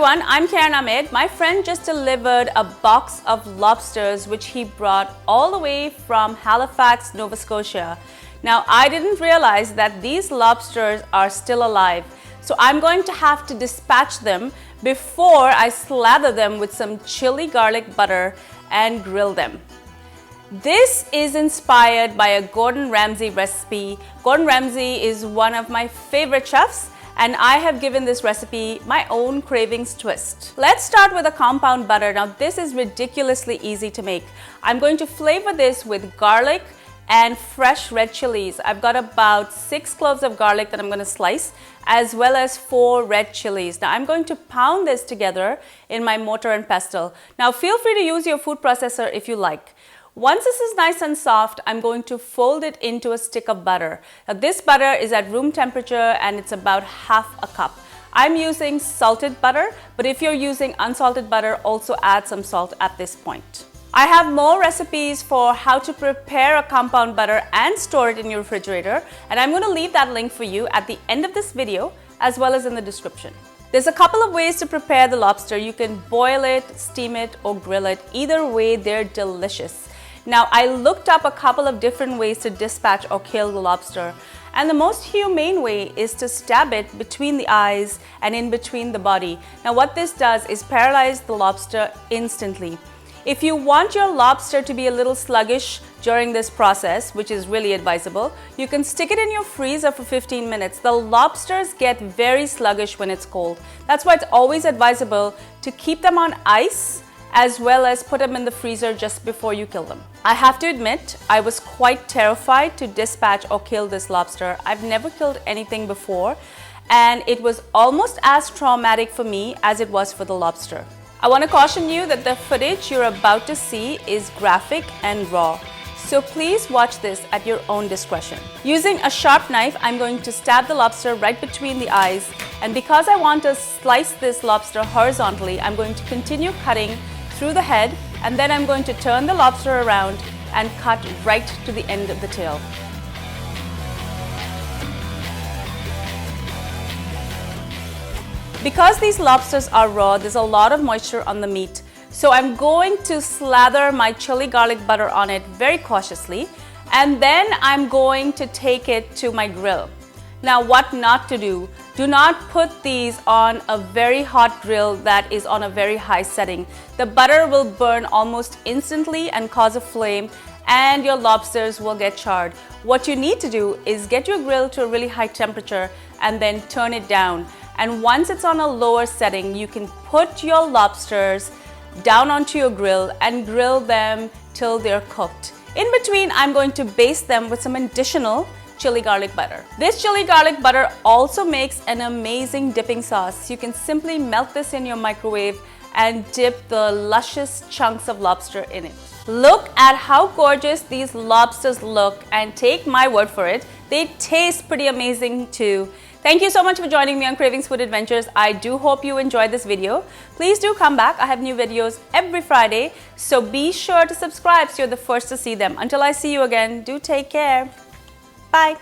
everyone, I'm Ahmed. My friend just delivered a box of lobsters which he brought all the way from Halifax, Nova Scotia. Now I didn't realize that these lobsters are still alive, so I'm going to have to dispatch them before I slather them with some chili garlic butter and grill them. This is inspired by a Gordon Ramsay recipe. Gordon Ramsay is one of my favorite chefs, and I have given this recipe my own Cravings twist. Let's start with a compound butter. Now this is ridiculously easy to make. I'm going to flavor this with garlic and fresh red chilies. I've got about 6 cloves of garlic that I'm going to slice, as well as 4 red chilies. Now I'm going to pound this together in my mortar and pestle. Now feel free to use your food processor if you like. Once this is nice and soft, I'm going to fold it into a stick of butter. Now this butter is at room temperature and it's about half a cup. I'm using salted butter, but if you're using unsalted butter, also add some salt at this point. I have more recipes for how to prepare a compound butter and store it in your refrigerator, and I'm going to leave that link for you at the end of this video as well as in the description. There's a couple of ways to prepare the lobster. You can boil it, steam it, or grill it. Either way, they're delicious. Now, I looked up a couple of different ways to dispatch or kill the lobster, and the most humane way is to stab it between the eyes and in between the body. Now, what this does is paralyze the lobster instantly. If you want your lobster to be a little sluggish during this process, which is really advisable, you can stick it in your freezer for 15 minutes. The lobsters get very sluggish when it's cold. That's why it's always advisable to keep them on ice as well as put them in the freezer just before you kill them. I have to admit, I was quite terrified to dispatch or kill this lobster. I've never killed anything before, and it was almost as traumatic for me as it was for the lobster. I want to caution you that the footage you're about to see is graphic and raw, so please watch this at your own discretion. Using a sharp knife, I'm going to stab the lobster right between the eyes, and because I want to slice this lobster horizontally, I'm going to continue cutting through the head, and then I'm going to turn the lobster around and cut right to the end of the tail. Because these lobsters are raw, there's a lot of moisture on the meat, so I'm going to slather my chili garlic butter on it very cautiously, and then I'm going to take it to my grill. Now, what not to do? Do not put these on a very hot grill that is on a very high setting. The butter will burn almost instantly and cause a flame, and your lobsters will get charred. What you need to do is get your grill to a really high temperature and then turn it down. And once it's on a lower setting, you can put your lobsters down onto your grill and grill them till they're cooked. In between, I'm going to baste them with some additional chili garlic butter. This chili garlic butter also makes an amazing dipping sauce. You can simply melt this in your microwave and dip the luscious chunks of lobster in it. Look at how gorgeous these lobsters look, and take my word for it, they taste pretty amazing too. Thank you so much for joining me on Cravings Food Adventures. I do hope you enjoyed this video. Please do come back. I have new videos every Friday, so be sure to subscribe so you're the first to see them. Until I see you again, do take care. Bye.